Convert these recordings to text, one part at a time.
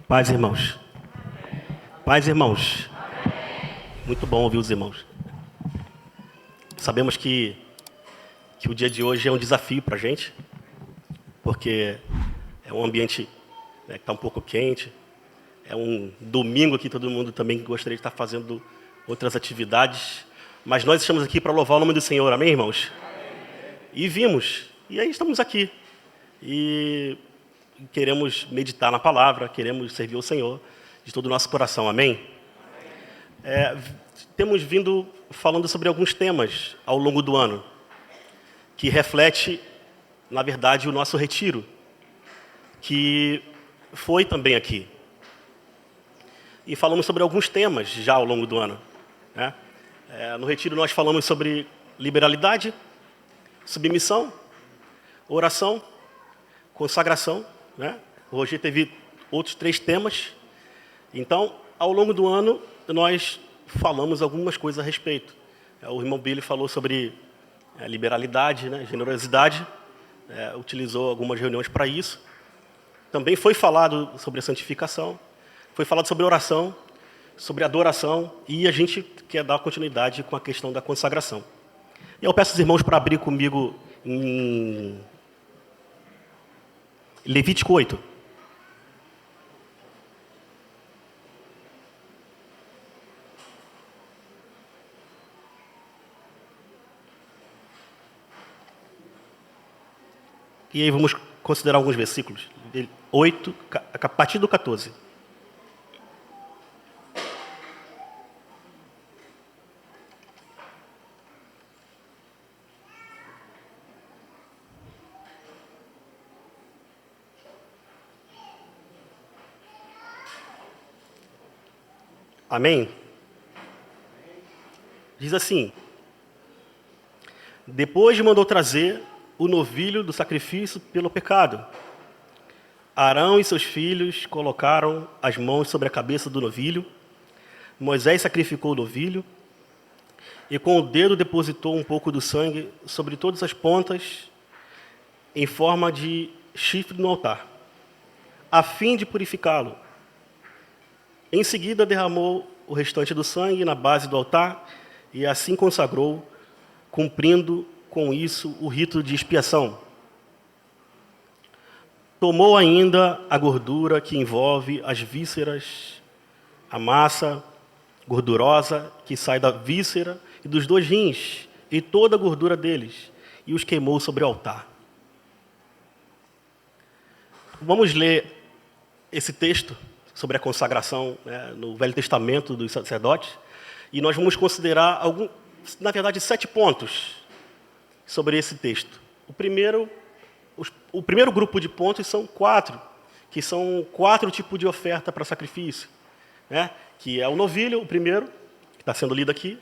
Paz, irmãos. Paz, irmãos. Muito bom ouvir os irmãos. Sabemos que o dia de hoje é um desafio para a gente, porque é um ambiente, né, que está um pouco quente. É um domingo que todo mundo também gostaria de estar fazendo outras atividades. Mas nós estamos aqui para louvar o nome do Senhor, amém, irmãos? E vimos, e aí estamos aqui. E queremos meditar na palavra, queremos servir ao Senhor de todo o nosso coração, amém? Temos vindo falando sobre alguns temas ao longo do ano, que reflete, na verdade, o nosso retiro, que foi também aqui. E falamos sobre alguns temas já ao longo do ano, né? No retiro nós falamos sobre liberalidade, submissão, oração, consagração, né? Hoje teve outros 3 temas. Então, ao longo do ano, nós falamos algumas coisas a respeito. O irmão Billy falou sobre liberalidade, né? Generosidade, utilizou algumas reuniões para isso. Também foi falado sobre a santificação, foi falado sobre oração, sobre adoração, e a gente quer dar continuidade com a questão da consagração. E eu peço aos irmãos para abrir comigo em Levítico 8. E aí vamos considerar alguns versículos. 8, a partir do 14. Amém? Diz assim: depois mandou trazer o novilho do sacrifício pelo pecado. Arão e seus filhos colocaram as mãos sobre a cabeça do novilho. Moisés sacrificou o novilho e com o dedo depositou um pouco do sangue sobre todas as pontas em forma de chifre no altar, a fim de purificá-lo. Em seguida, derramou o restante do sangue na base do altar e assim consagrou, cumprindo com isso o rito de expiação. Tomou ainda a gordura que envolve as vísceras, a massa gordurosa que sai da víscera e dos 2 rins, e toda a gordura deles, e os queimou sobre o altar. Vamos ler esse texto sobre a consagração, né, no Velho Testamento dos sacerdotes, e nós vamos considerar, na verdade, 7 pontos sobre esse texto. O primeiro grupo de pontos são 4, que são 4 tipos de oferta para sacrifício, né? Que é o novilho, o primeiro, que está sendo lido aqui,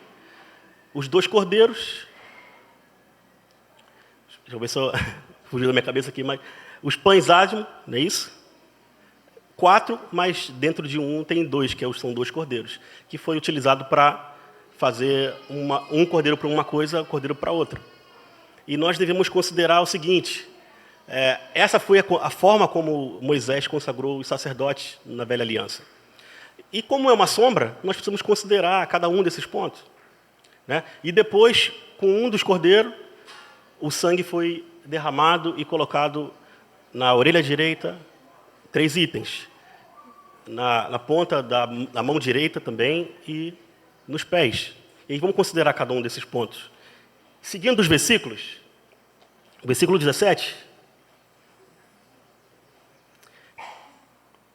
os 2 cordeiros, deixa eu ver se eu fugiu da minha cabeça aqui, mas os pães ázimos, não é isso? 4, mas dentro de um tem 2, são 2 cordeiros, que foi utilizado para fazer um cordeiro para uma coisa, um cordeiro para outra. E nós devemos considerar o seguinte: essa foi a forma como Moisés consagrou os sacerdotes na Velha Aliança. E como é uma sombra, nós precisamos considerar cada um desses pontos, né? E depois, com um dos cordeiros, o sangue foi derramado e colocado na orelha direita, 3 itens. Na ponta da mão direita também e nos pés. E aí vamos considerar cada um desses pontos. Seguindo os versículos, o versículo 17.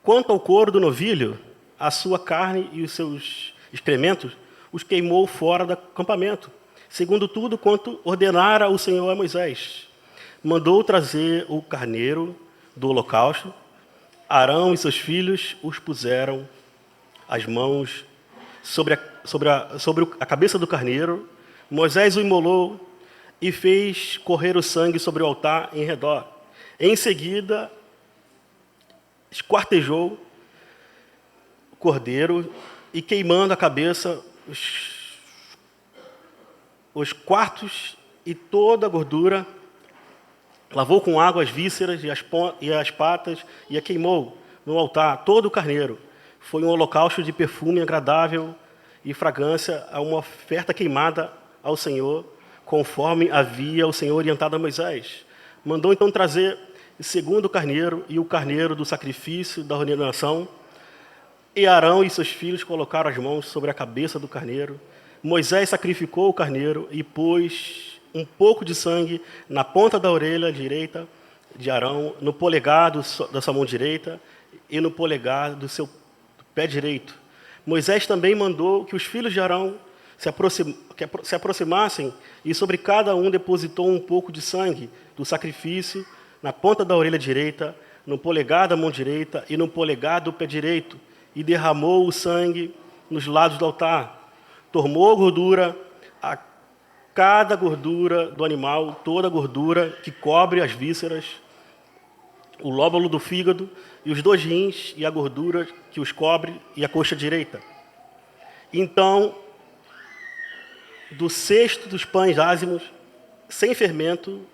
Quanto ao couro do novilho, a sua carne e os seus excrementos os queimou fora do acampamento, segundo tudo quanto ordenara o Senhor a Moisés. Mandou trazer o carneiro do holocausto. Arão e seus filhos os puseram as mãos sobre a cabeça do carneiro. Moisés o imolou e fez correr o sangue sobre o altar em redor. Em seguida, esquartejou o cordeiro e, queimando a cabeça, os quartos e toda a gordura, lavou com água as vísceras e as patas e a queimou. no altar todo o carneiro. Foi um holocausto de perfume agradável e fragrância, a uma oferta queimada ao Senhor, conforme havia o Senhor orientado a Moisés. Mandou então trazer o segundo carneiro e o carneiro do sacrifício da ordenação. E Arão e seus filhos colocaram as mãos sobre a cabeça do carneiro. Moisés sacrificou o carneiro e pôs um pouco de sangue na ponta da orelha direita de Arão, no polegar da sua mão direita e no polegar do seu pé direito. Moisés também mandou que os filhos de Arão se aproximassem e sobre cada um depositou um pouco de sangue do sacrifício na ponta da orelha direita, no polegar da mão direita e no polegar do pé direito, e derramou o sangue nos lados do altar. Tomou gordura, a cada gordura do animal, toda a gordura que cobre as vísceras, o lóbulo do fígado e os 2 rins e a gordura que os cobre e a coxa direita. Então, do cesto dos pães ázimos, sem fermento,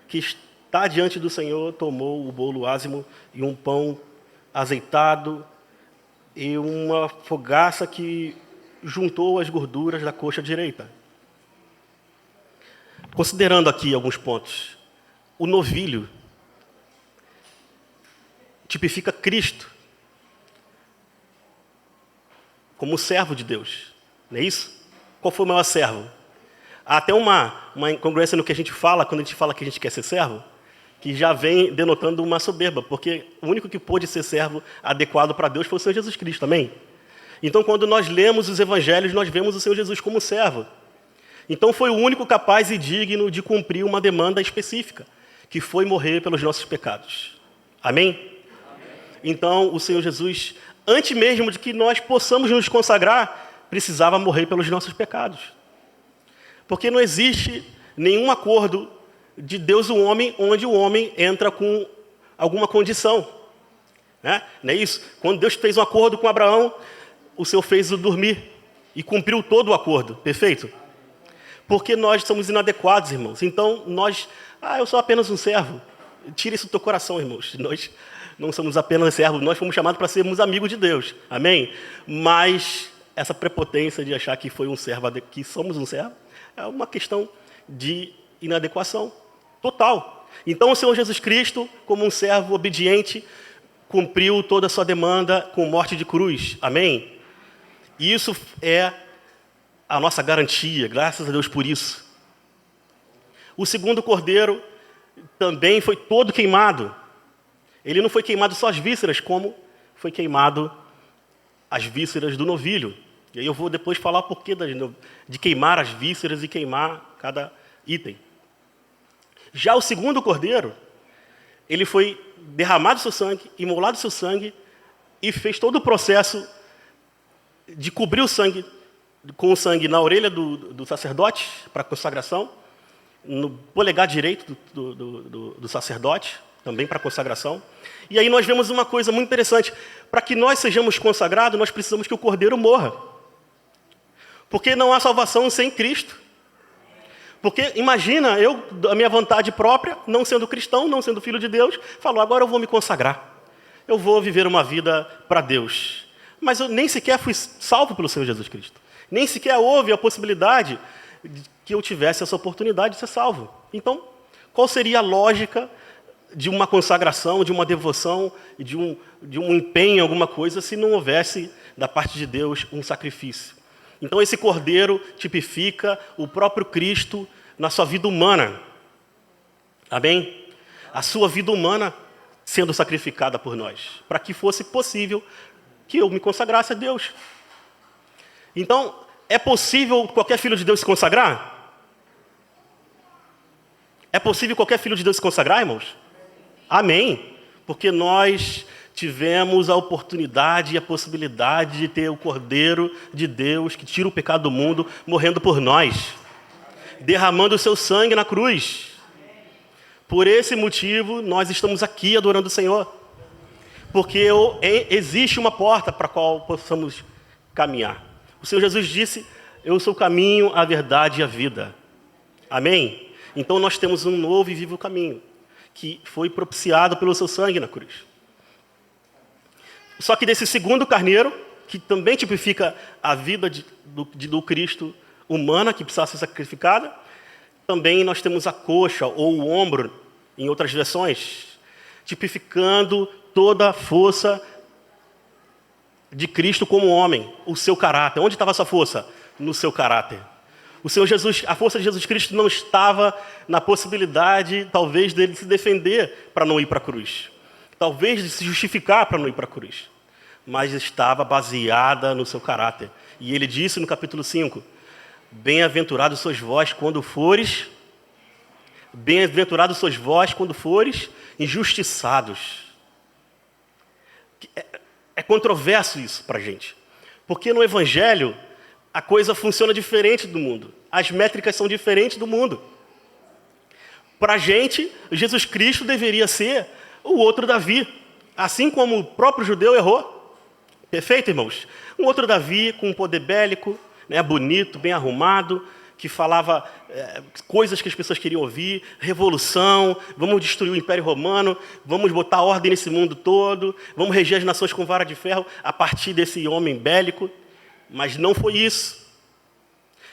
que está diante do Senhor, tomou o bolo ázimo e um pão azeitado e uma fogaça que juntou as gorduras da coxa direita. Considerando aqui alguns pontos, o novilho tipifica Cristo como servo de Deus, não é isso? Qual foi o maior servo? Há até uma incongruência no que a gente fala, quando a gente fala que a gente quer ser servo, que já vem denotando uma soberba, porque o único que pôde ser servo adequado para Deus foi o Senhor Jesus Cristo, amém? Então, quando nós lemos os evangelhos, nós vemos o Senhor Jesus como servo. Então, foi o único capaz e digno de cumprir uma demanda específica, que foi morrer pelos nossos pecados. Amém? Amém. Então, o Senhor Jesus, antes mesmo de que nós possamos nos consagrar, precisava morrer pelos nossos pecados. Porque não existe nenhum acordo de Deus e o homem, onde o homem entra com alguma condição. Né? Não é isso? Quando Deus fez um acordo com Abraão, o Senhor fez-o dormir e cumpriu todo o acordo. Perfeito? Porque nós somos inadequados, irmãos. Então, eu sou apenas um servo. Tira isso do teu coração, irmãos. Nós não somos apenas servos, nós fomos chamados para sermos amigos de Deus. Amém? Mas essa prepotência de achar que foi um servo, que somos um servo, é uma questão de inadequação total. Então, o Senhor Jesus Cristo, como um servo obediente, cumpriu toda a sua demanda com morte de cruz. Amém? E isso é a nossa garantia, graças a Deus por isso. O segundo cordeiro também foi todo queimado. Ele não foi queimado só as vísceras, como foi queimado as vísceras do novilho. E aí eu vou depois falar o porquê de queimar as vísceras e queimar cada item. Já o segundo cordeiro, ele foi derramado seu sangue, imolado seu sangue, e fez todo o processo de cobrir o sangue, com o sangue na orelha do sacerdote, para consagração, no polegar direito do sacerdote, também para consagração. E aí nós vemos uma coisa muito interessante. Para que nós sejamos consagrados, nós precisamos que o cordeiro morra. Porque não há salvação sem Cristo. Porque imagina, a minha vontade própria, não sendo cristão, não sendo filho de Deus, falo, agora eu vou me consagrar. Eu vou viver uma vida para Deus. Mas eu nem sequer fui salvo pelo Senhor Jesus Cristo. Nem sequer houve a possibilidade de que eu tivesse essa oportunidade de ser salvo. Então, qual seria a lógica de uma consagração, de uma devoção, de um empenho em alguma coisa, se não houvesse, da parte de Deus, um sacrifício? Então, esse cordeiro tipifica o próprio Cristo na sua vida humana. Amém? A sua vida humana sendo sacrificada por nós, para que fosse possível que eu me consagrasse a Deus. Então, é possível qualquer filho de Deus se consagrar? É possível qualquer filho de Deus se consagrar, irmãos? Amém? Porque nós tivemos a oportunidade e a possibilidade de ter o Cordeiro de Deus, que tira o pecado do mundo, morrendo por nós, derramando o seu sangue na cruz. Por esse motivo, nós estamos aqui adorando o Senhor. Porque existe uma porta para a qual possamos caminhar. O Senhor Jesus disse, eu sou o caminho, a verdade e a vida. Amém? Então nós temos um novo e vivo caminho, que foi propiciado pelo seu sangue na cruz. Só que desse segundo carneiro, que também tipifica a vida do Cristo humana, que precisa ser sacrificada, também nós temos a coxa ou o ombro, em outras versões, tipificando toda a força de Cristo como homem, o seu caráter. Onde estava essa força? No seu caráter. O Senhor Jesus, a força de Jesus Cristo não estava na possibilidade, talvez, dele se defender para não ir para a cruz. Talvez de se justificar para não ir para a cruz. Mas estava baseada no seu caráter. E ele disse no capítulo 5, bem-aventurados sois vós quando fores injustiçados. É controverso isso para a gente. Porque no Evangelho, a coisa funciona diferente do mundo. As métricas são diferentes do mundo. Para a gente, Jesus Cristo deveria ser o outro Davi. Assim como o próprio judeu errou. Perfeito, irmãos? Um outro Davi com um poder bélico, né, bonito, bem arrumado, que falava coisas que as pessoas queriam ouvir, revolução, vamos destruir o Império Romano, vamos botar ordem nesse mundo todo, vamos reger as nações com vara de ferro a partir desse homem bélico. Mas não foi isso.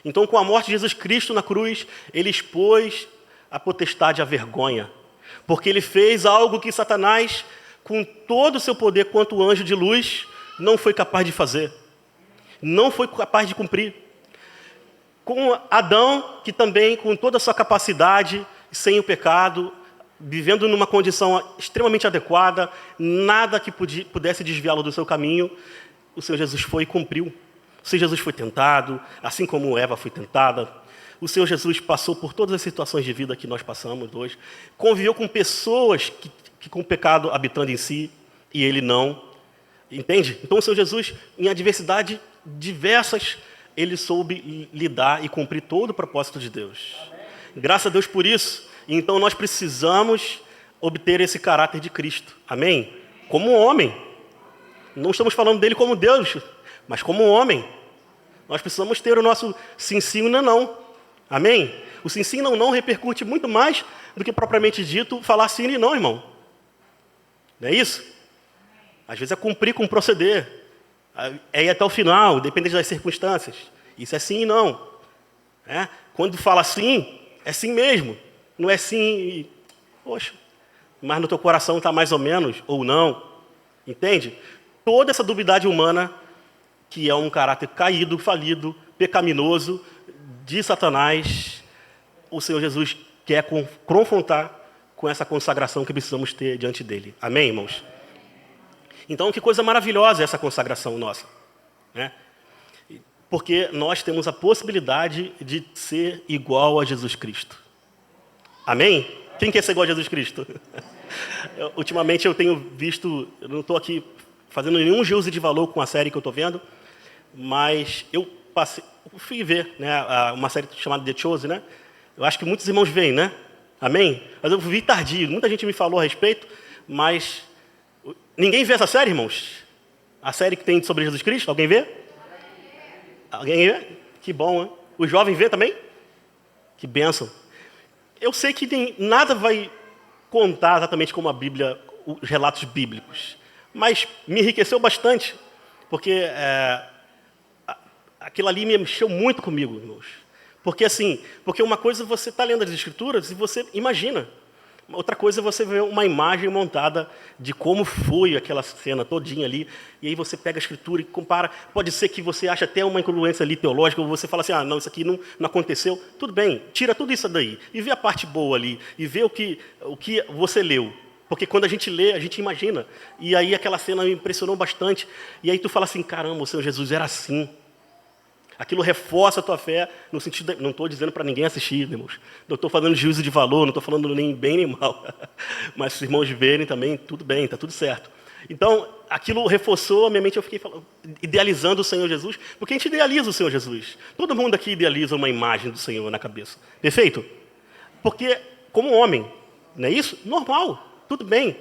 Então, com a morte de Jesus Cristo na cruz, ele expôs a potestade à vergonha, porque ele fez algo que Satanás, com todo o seu poder quanto anjo de luz, não foi capaz de fazer, não foi capaz de cumprir. Com Adão, que também, com toda a sua capacidade, sem o pecado, vivendo numa condição extremamente adequada, nada que pudesse desviá-lo do seu caminho, o Senhor Jesus foi e cumpriu. O Senhor Jesus foi tentado, assim como Eva foi tentada. O Senhor Jesus passou por todas as situações de vida que nós passamos hoje. Conviveu com pessoas que com o pecado habitando em si, e ele não. Entende? Então o Senhor Jesus, em adversidade diversas, ele soube lidar e cumprir todo o propósito de Deus. Graças a Deus por isso. Então nós precisamos obter esse caráter de Cristo. Amém? Como um homem. Não estamos falando dele como Deus, mas como um homem. Nós precisamos ter o nosso sim, sim, não, não. Amém? O sim, sim, não, não repercute muito mais do que propriamente dito falar sim e não, irmão. Não é isso? Às vezes é cumprir com proceder. É ir até o final, dependendo das circunstâncias. Isso é sim e não. Quando fala sim, é sim mesmo. Não é sim e... Poxa, mas no teu coração está mais ou menos, ou não. Entende? Toda essa dubiedade humana, que é um caráter caído, falido, pecaminoso, de Satanás, o Senhor Jesus quer confrontar com essa consagração que precisamos ter diante dele. Amém, irmãos? Então, que coisa maravilhosa essa consagração nossa, né? Porque nós temos a possibilidade de ser igual a Jesus Cristo. Amém? Quem quer ser igual a Jesus Cristo? Ultimamente eu tenho visto, eu não estou aqui fazendo nenhum juízo de valor com a série que eu estou vendo, mas eu fui ver, né, uma série chamada The Chosen, né? Eu acho que muitos irmãos veem, né? Amém? Mas eu vi tardio, muita gente me falou a respeito, mas ninguém vê essa série, irmãos? A série que tem sobre Jesus Cristo, alguém vê? Alguém vê? Que bom, hein? Os jovens vê também? Que bênção. Eu sei que nada vai contar exatamente como a Bíblia, os relatos bíblicos, mas me enriqueceu bastante, porque aquilo ali me mexeu muito comigo, irmãos. Porque uma coisa você está lendo as Escrituras e você imagina. Outra coisa é você ver uma imagem montada de como foi aquela cena todinha ali, e aí você pega a Escritura e compara. Pode ser que você ache até uma incongruência ali teológica, ou você fala assim, não, isso aqui não aconteceu. Tudo bem, tira tudo isso daí, e vê a parte boa ali, e vê o que você leu. Porque quando a gente lê, a gente imagina. E aí aquela cena me impressionou bastante. E aí tu fala assim, caramba, o Senhor Jesus era assim. Aquilo reforça a tua fé, no sentido não estou dizendo para ninguém assistir, irmãos. Não estou fazendo juízo de valor, não estou falando nem bem nem mal. Mas se os irmãos verem também, tudo bem, está tudo certo. Então, aquilo reforçou a minha mente, eu fiquei idealizando o Senhor Jesus, porque a gente idealiza o Senhor Jesus. Todo mundo aqui idealiza uma imagem do Senhor na cabeça. Perfeito? Porque, como homem, não é isso? Normal, tudo bem.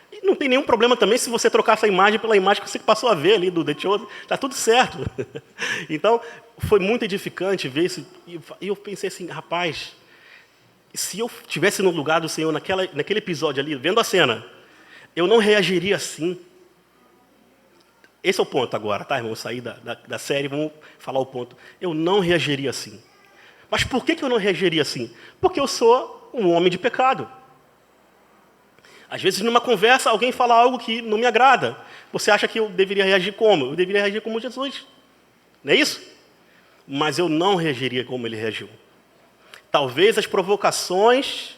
E não tem nenhum problema também se você trocar essa imagem pela imagem que você passou a ver ali do The Chosen. Está tudo certo. Então, foi muito edificante ver isso. E eu pensei assim, rapaz, se eu estivesse no lugar do Senhor naquele episódio ali, vendo a cena, eu não reagiria assim. esse é o ponto agora, tá, irmão? Sair da série, vamos falar o ponto. Eu não reagiria assim. Mas por que eu não reagiria assim? Porque eu sou um homem de pecado. Às vezes, numa conversa, alguém fala algo que não me agrada. Você acha que eu deveria reagir como? Eu deveria reagir como Jesus. Não é isso? Mas eu não reagiria como ele reagiu. Talvez as provocações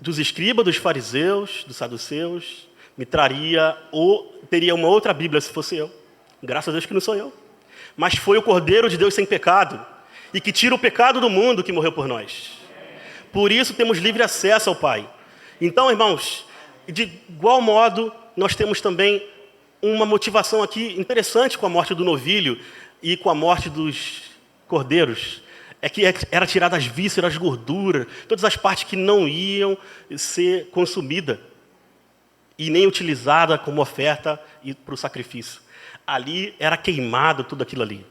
dos escribas, dos fariseus, dos saduceus, me teria uma outra Bíblia se fosse eu. Graças a Deus que não sou eu. Mas foi o Cordeiro de Deus sem pecado, e que tira o pecado do mundo, que morreu por nós. Por isso temos livre acesso ao Pai. Então, irmãos, de igual modo, nós temos também uma motivação aqui interessante com a morte do novilho e com a morte dos cordeiros. É que era tirada as vísceras, as gorduras, todas as partes que não iam ser consumidas e nem utilizada como oferta para o sacrifício. Ali era queimado tudo aquilo ali.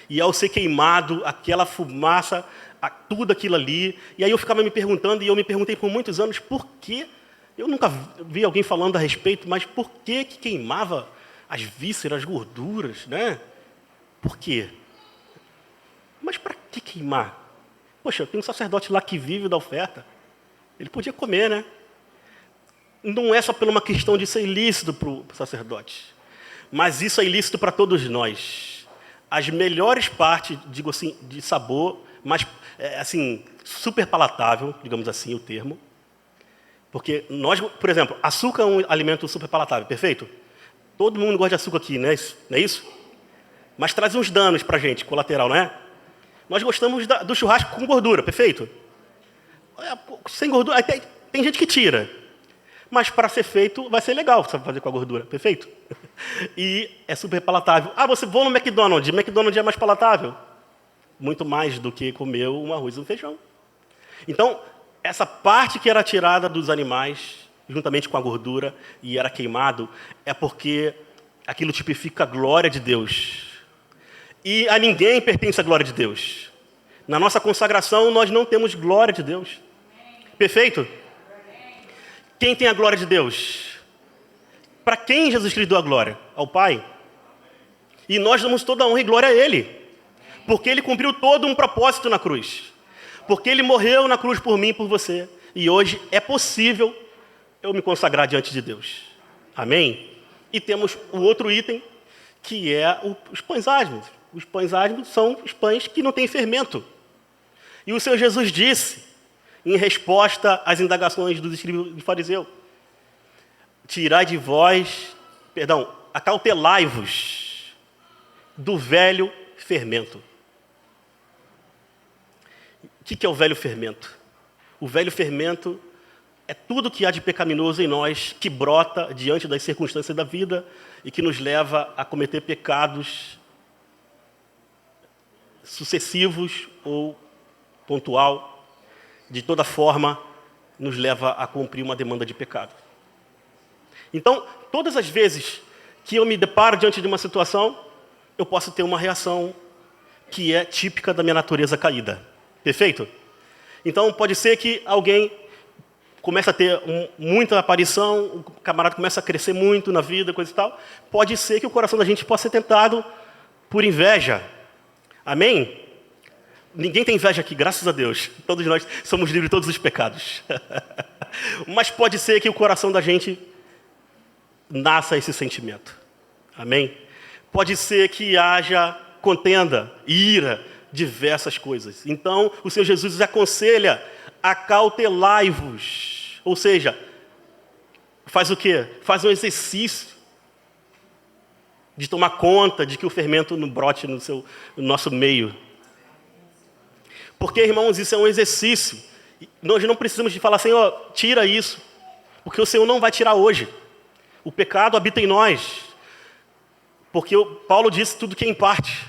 E ao ser queimado, aquela fumaça, tudo aquilo ali. E aí eu ficava me perguntando, e eu me perguntei por muitos anos, por que? Eu nunca vi alguém falando a respeito, mas por que queimava as vísceras, as gorduras, né? Por quê? Mas para que queimar? Poxa, tem um sacerdote lá que vive da oferta. Ele podia comer, né? Não é só por uma questão de ser ilícito para o sacerdote, mas isso é ilícito para todos nós. As melhores partes, digo assim, de sabor, mas assim, super palatável, digamos assim o termo. Porque nós, por exemplo, açúcar é um alimento super palatável, perfeito? Todo mundo gosta de açúcar aqui, não é isso? Mas traz uns danos para a gente, colateral, não é? Nós gostamos do churrasco com gordura, perfeito? Sem gordura, tem gente que tira. Mas para ser feito, vai ser legal você fazer com a gordura, perfeito? E é super palatável. Vou no McDonald's. McDonald's é mais palatável. Muito mais do que comer um arroz e um feijão. Então, essa parte que era tirada dos animais, juntamente com a gordura, e era queimado, é porque aquilo tipifica a glória de Deus. E a ninguém pertence a glória de Deus. Na nossa consagração, nós não temos glória de Deus. Perfeito? Quem tem a glória de Deus? Para quem Jesus Cristo deu a glória? Ao Pai. E nós damos toda a honra e glória a Ele. Porque Ele cumpriu todo um propósito na cruz. Porque Ele morreu na cruz por mim e por você. E hoje é possível eu me consagrar diante de Deus. Amém? E temos o outro item, que é os pães asmos. Os pães asmos são os pães que não têm fermento. E o Senhor Jesus disse, em resposta às indagações dos escribas do fariseu, acautelai-vos do velho fermento. O que é o velho fermento? O velho fermento é tudo que há de pecaminoso em nós, que brota diante das circunstâncias da vida e que nos leva a cometer pecados sucessivos ou pontual. De toda forma, nos leva a cumprir uma demanda de pecado. Então, todas as vezes que eu me deparo diante de uma situação, eu posso ter uma reação que é típica da minha natureza caída. Perfeito? Então, pode ser que alguém comece a ter muita aparição, o camarada começa a crescer muito na vida, coisa e tal. Pode ser que o coração da gente possa ser tentado por inveja. Amém? Ninguém tem inveja aqui, graças a Deus. Todos nós somos livres de todos os pecados. Mas pode ser que o coração da gente nasça esse sentimento. Amém? Pode ser que haja contenda, ira, diversas coisas. Então, o Senhor Jesus aconselha, acautelai-vos. Ou seja, faz o quê? Faz um exercício de tomar conta de que o fermento não brote no nosso meio. Porque, irmãos, isso é um exercício. Nós não precisamos de falar, Senhor, tira isso. Porque o Senhor não vai tirar hoje. O pecado habita em nós. Porque Paulo disse tudo que é em parte.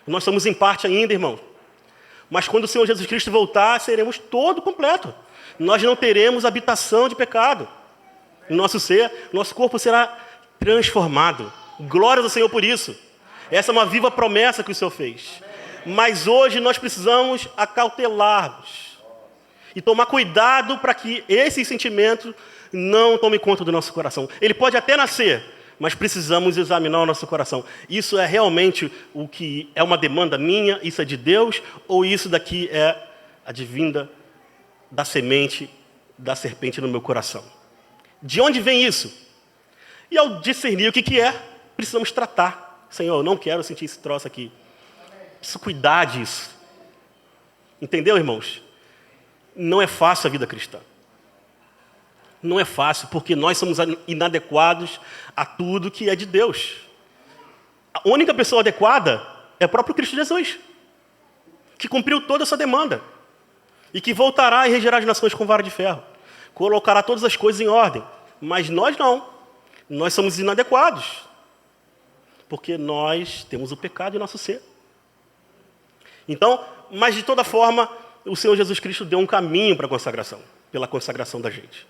Nós somos em parte ainda, irmão. Mas quando o Senhor Jesus Cristo voltar, seremos todo completo. Nós não teremos habitação de pecado. No nosso ser, nosso corpo será transformado. Glórias ao Senhor por isso. Essa é uma viva promessa que o Senhor fez. Mas hoje nós precisamos acautelar-nos e tomar cuidado para que esse sentimento não tome conta do nosso coração. Ele pode até nascer, mas precisamos examinar o nosso coração. Isso é realmente o que é uma demanda minha? Isso é de Deus? Ou isso daqui é advinda da semente da serpente no meu coração? De onde vem isso? E ao discernir o que é, precisamos tratar. Senhor, eu não quero sentir esse troço aqui. Preciso cuidar disso. Entendeu, irmãos? Não é fácil a vida cristã. Não é fácil, porque nós somos inadequados a tudo que é de Deus. A única pessoa adequada é o próprio Cristo Jesus, que cumpriu toda essa demanda e que voltará e regerá as nações com vara de ferro. Colocará todas as coisas em ordem. Mas nós não. Nós somos inadequados, porque nós temos o pecado em nosso ser. Então, mas de toda forma, o Senhor Jesus Cristo deu um caminho para a consagração, pela consagração da gente.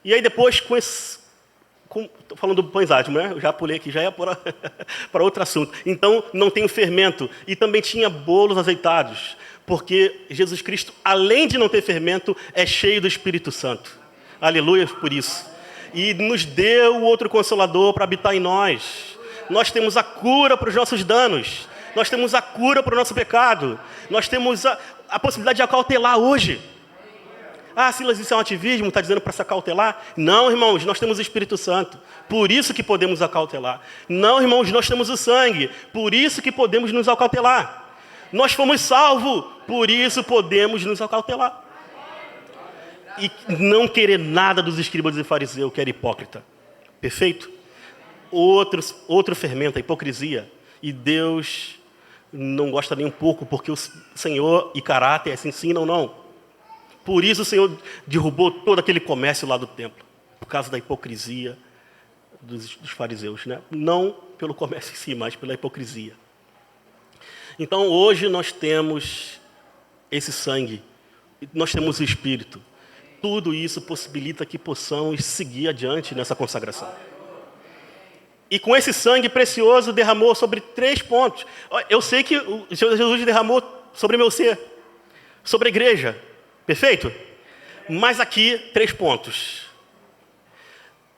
E aí depois, estou falando do pães ázimos, né? Eu já pulei aqui, já ia para outro assunto. Então, não tem o fermento. E também tinha bolos azeitados, porque Jesus Cristo, além de não ter fermento, é cheio do Espírito Santo. Aleluia por isso. E nos deu outro Consolador para habitar em nós. Nós temos a cura para os nossos danos. Nós temos a cura para o nosso pecado. Nós temos a possibilidade de acautelar hoje. Ah, Silas, isso é um ativismo, está dizendo para se acautelar? Não, irmãos, nós temos o Espírito Santo, por isso que podemos acautelar. Não, irmãos, nós temos o sangue, por isso que podemos nos acautelar. Nós fomos salvos, por isso podemos nos acautelar. E não querer nada dos escribas e fariseus, que era hipócrita. Perfeito? Outro fermento, a hipocrisia. E Deus não gosta nem um pouco, porque o Senhor e caráter assim ensinam, não. Por isso o Senhor derrubou todo aquele comércio lá do templo, por causa da hipocrisia dos fariseus, né? Não pelo comércio em si, mas pela hipocrisia. Então hoje nós temos esse sangue, nós temos o Espírito. Tudo isso possibilita que possamos seguir adiante nessa consagração. E com esse sangue precioso derramou sobre 3 pontos. Eu sei que Jesus derramou sobre meu ser, sobre a igreja. Perfeito? Mas aqui, 3 pontos.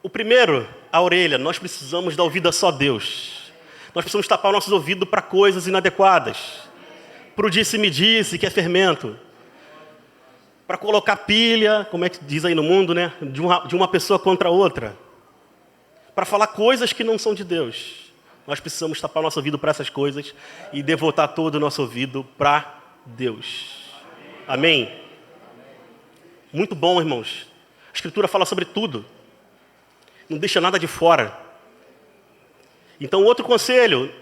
O primeiro, a orelha. Nós precisamos dar ouvido a só Deus. Nós precisamos tapar nossos ouvidos para coisas inadequadas. Para o disse-me-disse, que é fermento. Para colocar pilha, como é que diz aí no mundo, né? De uma pessoa contra a outra. Para falar coisas que não são de Deus. Nós precisamos tapar nosso ouvido para essas coisas e devotar todo o nosso ouvido para Deus. Amém? Muito bom, irmãos. A Escritura fala sobre tudo. Não deixa nada de fora. Então, outro conselho.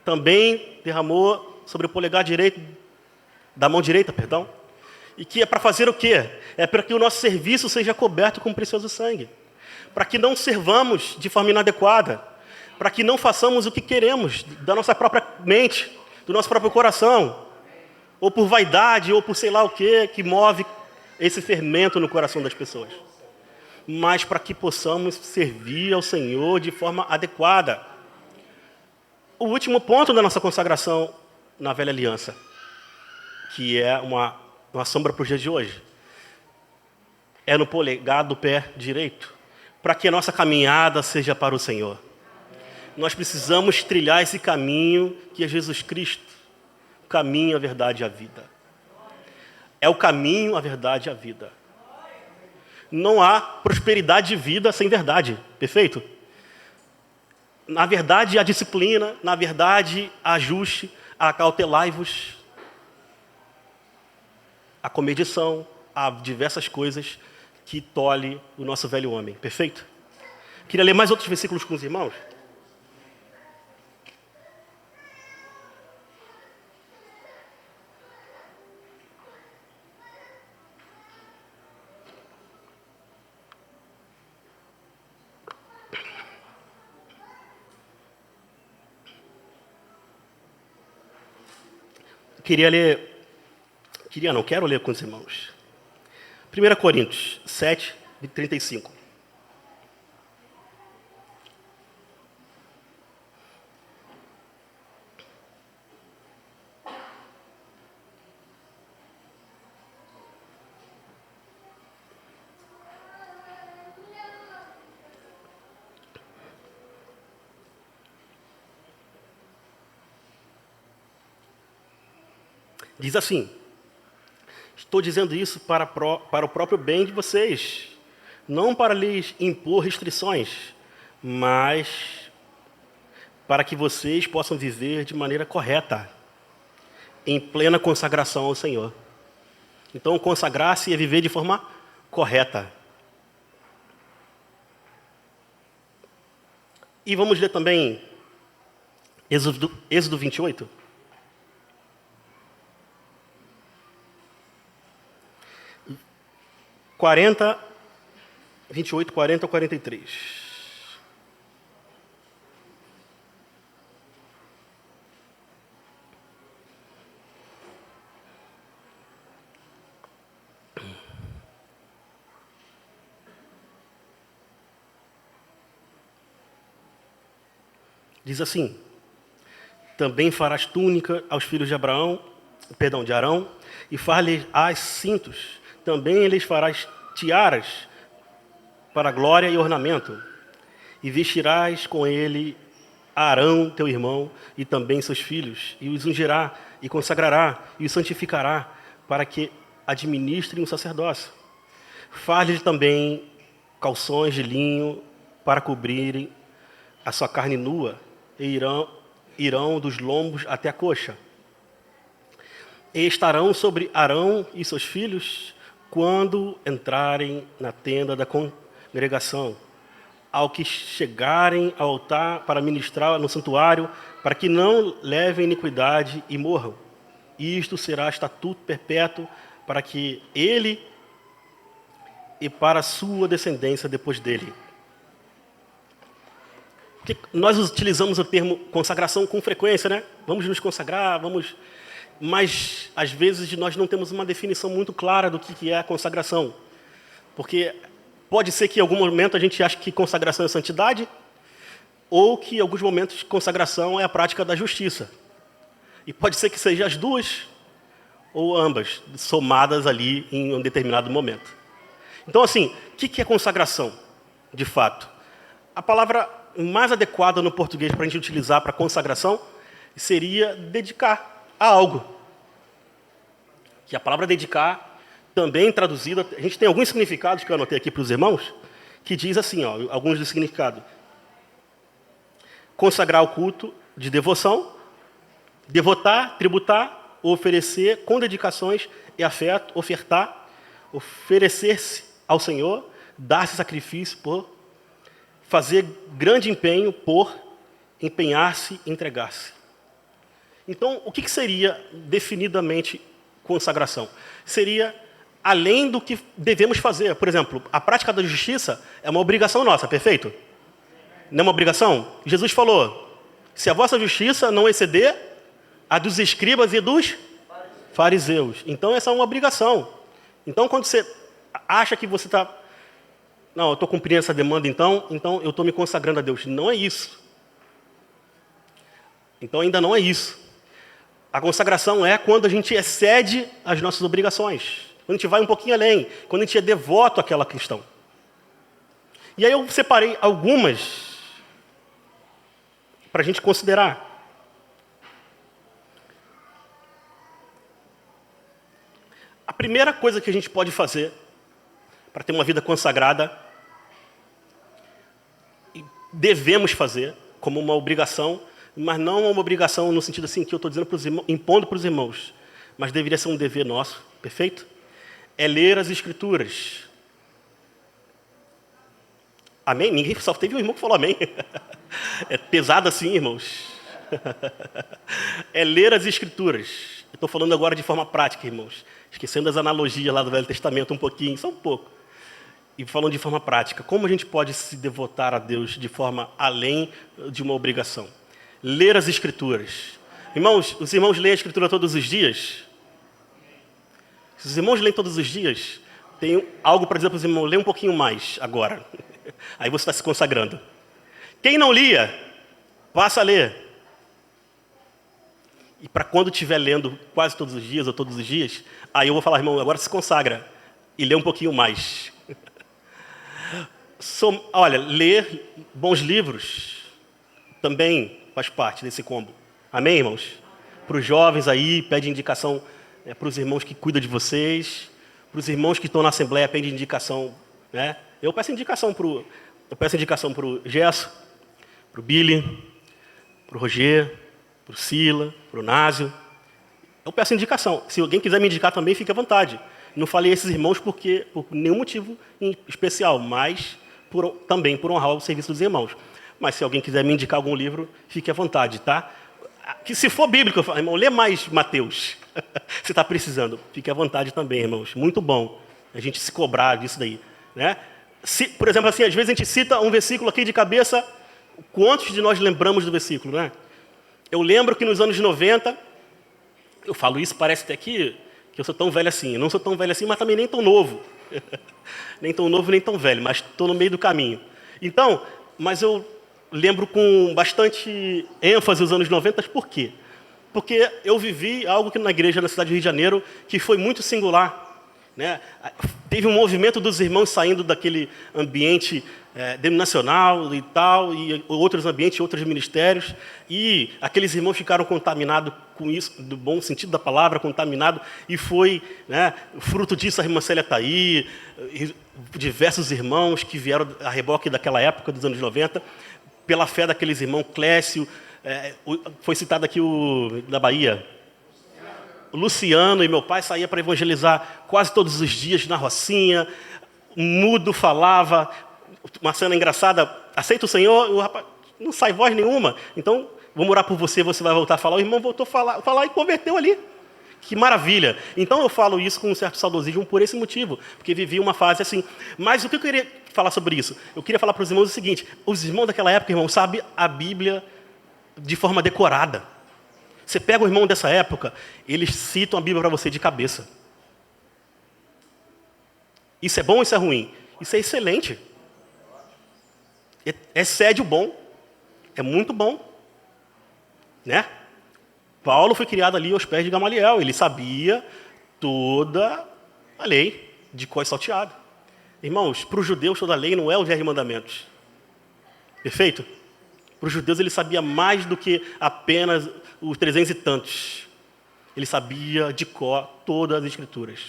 Também derramou sobre o polegar direito, da mão direita, perdão. E que é para fazer o quê? É para que o nosso serviço seja coberto com precioso sangue. Para que não servamos de forma inadequada. Para que não façamos o que queremos da nossa própria mente, do nosso próprio coração. Ou por vaidade, ou por sei lá o quê, que move esse fermento no coração das pessoas. Mas para que possamos servir ao Senhor de forma adequada. O último ponto da nossa consagração na velha aliança, que é uma sombra para os dias de hoje, é no polegar do pé direito, para que a nossa caminhada seja para o Senhor. Nós precisamos trilhar esse caminho que é Jesus Cristo, o caminho, a verdade e a vida. É o caminho, a verdade e a vida. Não há prosperidade de vida sem verdade. Perfeito? Na verdade, há disciplina. Na verdade, há ajuste. Há cautelai-vos. Há comedição. Há diversas coisas que tolhe o nosso velho homem. Perfeito? Queria ler mais outros versículos com os irmãos. Quero ler com os irmãos. 1 Coríntios 7, 35. Diz assim: estou dizendo isso para o próprio bem de vocês, não para lhes impor restrições, mas para que vocês possam viver de maneira correta, em plena consagração ao Senhor. Então, consagrar-se é viver de forma correta. E vamos ler também Êxodo 28. Quarenta, 28, 40 ao 43. Diz assim: também farás túnica aos filhos de Arão, e far-lhes cintos. Também lhes farás tiaras para glória e ornamento, e vestirás com ele Arão, teu irmão, e também seus filhos, e os ungirá, e consagrará, e os santificará, para que administrem o sacerdócio. Far-lhes também calções de linho para cobrirem a sua carne nua, e irão dos lombos até a coxa. E estarão sobre Arão e seus filhos quando entrarem na tenda da congregação, ao que chegarem ao altar para ministrar no santuário, para que não levem iniquidade e morram. Isto será estatuto perpétuo para que ele e para a sua descendência depois dele. Porque nós utilizamos o termo consagração com frequência, né? Vamos nos consagrar, mas às vezes nós não temos uma definição muito clara do que é a consagração. Porque pode ser que em algum momento a gente ache que consagração é santidade, ou que em alguns momentos consagração é a prática da justiça. E pode ser que seja as duas, ou ambas, somadas ali em um determinado momento. Então, assim, o que é consagração, de fato? A palavra mais adequada no português para a gente utilizar para consagração seria dedicar a algo. Que a palavra dedicar, também traduzida, a gente tem alguns significados que eu anotei aqui para os irmãos, que diz assim, ó, alguns dos significados. Consagrar o culto de devoção, devotar, tributar, oferecer com dedicações e afeto, ofertar, oferecer-se ao Senhor, dar-se sacrifício por, fazer grande empenho por, empenhar-se, entregar-se. Então, o que seria definidamente consagração? Seria além do que devemos fazer. Por exemplo, a prática da justiça é uma obrigação nossa, perfeito? Não é uma obrigação? Jesus falou, se a vossa justiça não exceder a dos escribas e dos fariseus. Então, essa é uma obrigação. Então, quando você acha que você está... Não, eu estou cumprindo essa demanda, então eu estou me consagrando a Deus. Não é isso. Então, ainda não é isso. A consagração é quando a gente excede as nossas obrigações. Quando a gente vai um pouquinho além. Quando a gente é devoto àquela questão. E aí eu separei algumas para a gente considerar. A primeira coisa que a gente pode fazer para ter uma vida consagrada, e devemos fazer como uma obrigação, mas não uma obrigação no sentido assim que eu estou dizendo para os irmãos, impondo para os irmãos, mas deveria ser um dever nosso, perfeito? É ler as Escrituras. Amém? Ninguém, só teve um irmão que falou amém. É pesado assim, irmãos. É ler as Escrituras. Eu estou falando agora de forma prática, irmãos. Esquecendo as analogias lá do Velho Testamento um pouquinho, só um pouco. E falando de forma prática. Como a gente pode se devotar a Deus de forma além de uma obrigação? Ler as Escrituras. Irmãos, os irmãos leem a Escritura todos os dias? Se os irmãos leem todos os dias, tem algo para dizer para os irmãos, lê um pouquinho mais agora. Aí você está se consagrando. Quem não lia, passa a ler. E para quando estiver lendo quase todos os dias ou todos os dias, aí eu vou falar, irmão, agora se consagra e lê um pouquinho mais. Olha, ler bons livros também faz parte desse combo. Amém, irmãos? Para os jovens aí, pede indicação para os irmãos que cuidam de vocês, para os irmãos que estão na Assembleia, pedem indicação. Né? Eu peço indicação para o Gerson, para o Billy, para o Roger, para o Sila, para o Násio. Eu peço indicação. Se alguém quiser me indicar também, fique à vontade. Não falei esses irmãos por nenhum motivo em especial, mas também por honrar o serviço dos irmãos. Mas se alguém quiser me indicar algum livro, fique à vontade, tá? Que se for bíblico, eu falo, irmão, lê mais Mateus. Você está precisando. Fique à vontade também, irmãos. Muito bom a gente se cobrar disso daí. Né? Por exemplo, assim, às vezes a gente cita um versículo aqui de cabeça, quantos de nós lembramos do versículo, né? Eu lembro que nos anos 90, eu falo isso, parece até que eu sou tão velho assim. Eu não sou tão velho assim, mas também nem tão novo. Nem tão novo, nem tão velho, mas estou no meio do caminho. Então, mas eu lembro com bastante ênfase os anos 90, por quê? Porque eu vivi algo que na igreja na cidade do Rio de Janeiro que foi muito singular. Né? Teve um movimento dos irmãos saindo daquele ambiente denominacional e tal, e outros ambientes, outros ministérios, e aqueles irmãos ficaram contaminados com isso, do bom sentido da palavra, contaminado, e foi, né, fruto disso a irmã Célia está aí, diversos irmãos que vieram a reboque daquela época, dos anos 90, pela fé daqueles irmãos, Clécio, foi citado aqui o da Bahia, o Luciano, e meu pai saía para evangelizar quase todos os dias na Rocinha, mudo falava, uma cena engraçada, aceita o Senhor, o rapaz, não sai voz nenhuma, então vou orar por você, você vai voltar a falar. O irmão voltou a falar e converteu ali. Que maravilha. Então eu falo isso com um certo saudosismo por esse motivo, porque vivi uma fase assim. Mas o que eu queria falar sobre isso? Eu queria falar para os irmãos o seguinte: os irmãos daquela época, irmão, sabem a Bíblia de forma decorada. Você pega o irmão dessa época, eles citam a Bíblia para você de cabeça. Isso é bom ou isso é ruim? Isso é excelente. Excede o bom. É muito bom. Né? Paulo foi criado ali aos pés de Gamaliel. Ele sabia toda a lei de cor e salteado. Irmãos, para os judeus toda a lei não é os 10 mandamentos. Perfeito? Para os judeus ele sabia mais do que apenas os 300 e tantos. Ele sabia de cor todas as escrituras.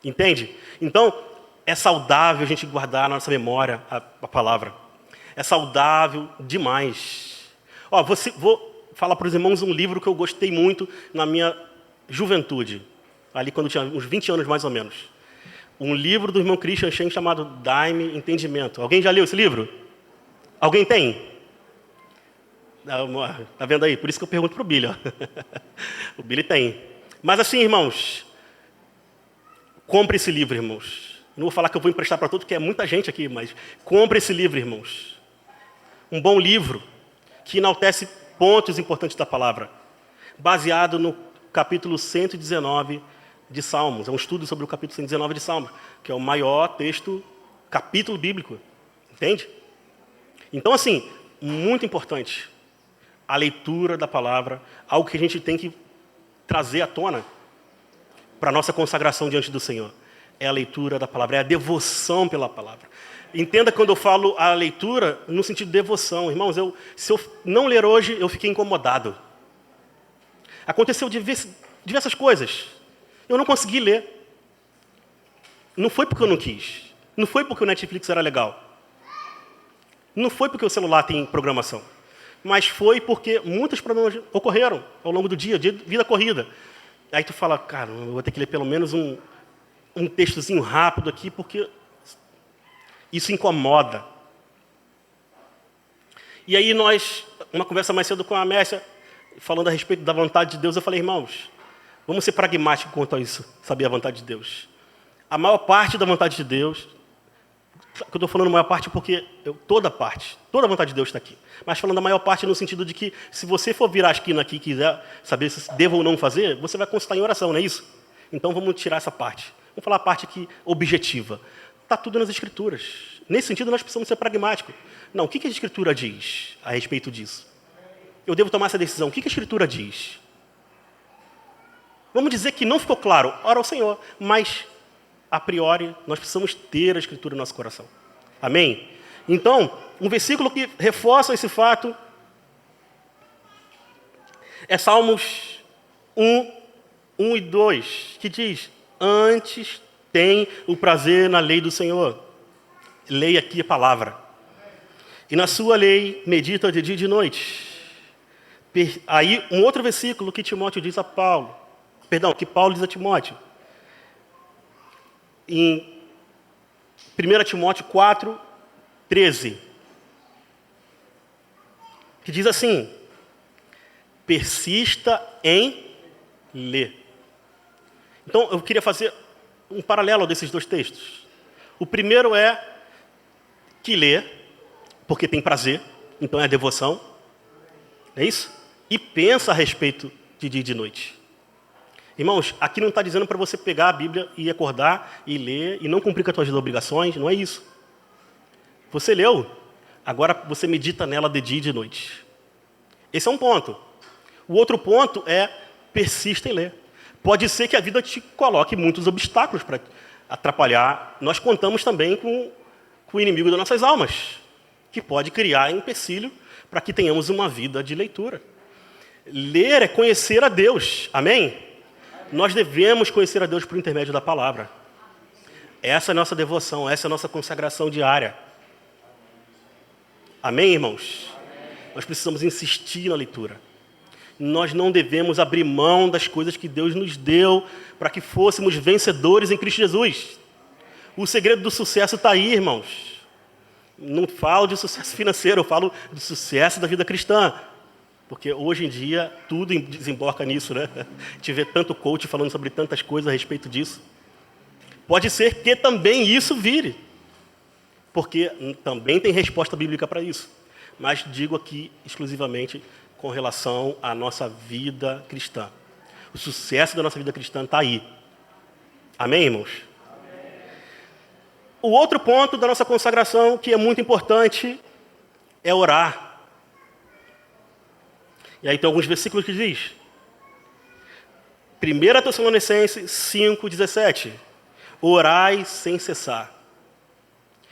Entende? Então, é saudável a gente guardar na nossa memória a palavra. É saudável demais. Vou falar para os irmãos um livro que eu gostei muito na minha juventude, ali quando eu tinha uns 20 anos mais ou menos. Um livro do irmão Christian Shen chamado Dai-me Entendimento. Alguém já leu esse livro? Alguém tem? Está vendo aí? Por isso que eu pergunto para o Billy. Ó. O Billy tem. Mas assim, irmãos, compre esse livro, irmãos. Não vou falar que eu vou emprestar para todos, porque é muita gente aqui, mas compre esse livro, irmãos. Um bom livro que enaltece pontos importantes da palavra, baseado no capítulo 119 de Salmos. É um estudo sobre o capítulo 119 de Salmos, que é o maior capítulo bíblico. Entende? Então, assim, muito importante a leitura da palavra, algo que a gente tem que trazer à tona para a nossa consagração diante do Senhor. É a leitura da palavra, é a devoção pela palavra. Entenda quando eu falo a leitura no sentido de devoção. Irmãos, se eu não ler hoje, eu fiquei incomodado. Aconteceu diversas coisas. Eu não consegui ler. Não foi porque eu não quis. Não foi porque o Netflix era legal. Não foi porque o celular tem programação. Mas foi porque muitos problemas ocorreram ao longo do dia, vida corrida. Aí tu fala, cara, eu vou ter que ler pelo menos um textozinho rápido aqui, porque isso incomoda. E aí uma conversa mais cedo com a Mércia, falando a respeito da vontade de Deus, eu falei, irmãos, vamos ser pragmáticos quanto a isso, saber a vontade de Deus. A maior parte da vontade de Deus, eu estou falando a maior parte porque toda a vontade de Deus está aqui. Mas falando a maior parte no sentido de que, se você for virar a esquina aqui e quiser saber se devo ou não fazer, você vai consultar em oração, não é isso? Então vamos tirar essa parte. Vamos falar a parte aqui objetiva. Está tudo nas Escrituras. Nesse sentido, nós precisamos ser pragmáticos. Não, o que a Escritura diz a respeito disso? Eu devo tomar essa decisão. O que a Escritura diz? Vamos dizer que não ficou claro. Ora ao Senhor. Mas, a priori, nós precisamos ter a Escritura no nosso coração. Amém? Então, um versículo que reforça esse fato é Salmos 1, 1 e 2, que diz: antes tem o prazer na lei do Senhor. Lei aqui é palavra. E na sua lei medita de dia e de noite. Aí um outro versículo que Timóteo diz a Paulo. Que Paulo diz a Timóteo. Em 1 Timóteo 4, 13. Que diz assim: persista em ler. Então, eu queria fazer um paralelo desses dois textos. O primeiro é que lê, porque tem prazer, então é devoção. É isso? E pensa a respeito de dia e de noite. Irmãos, aqui não está dizendo para você pegar a Bíblia e acordar e ler e não cumprir com as suas obrigações, não é isso. Você leu, agora você medita nela de dia e de noite. Esse é um ponto. O outro ponto é persista em ler. Pode ser que a vida te coloque muitos obstáculos para atrapalhar. Nós contamos também com o inimigo das nossas almas, que pode criar empecilho para que tenhamos uma vida de leitura. Ler é conhecer a Deus. Amém? Nós devemos conhecer a Deus por intermédio da palavra. Essa é a nossa devoção, essa é a nossa consagração diária. Amém, irmãos? Amém. Nós precisamos insistir na leitura. Nós não devemos abrir mão das coisas que Deus nos deu para que fôssemos vencedores em Cristo Jesus. O segredo do sucesso está aí, irmãos. Não falo de sucesso financeiro, eu falo de sucesso da vida cristã. Porque hoje em dia tudo desemboca nisso, né? A gente vê tanto coach falando sobre tantas coisas a respeito disso. Pode ser que também isso vire. Porque também tem resposta bíblica para isso. Mas digo aqui exclusivamente com relação à nossa vida cristã. O sucesso da nossa vida cristã está aí. Amém, irmãos? Amém. O outro ponto da nossa consagração, que é muito importante, é orar. E aí tem alguns versículos que diz. 1 Tessalonicenses 5:17. Orai sem cessar.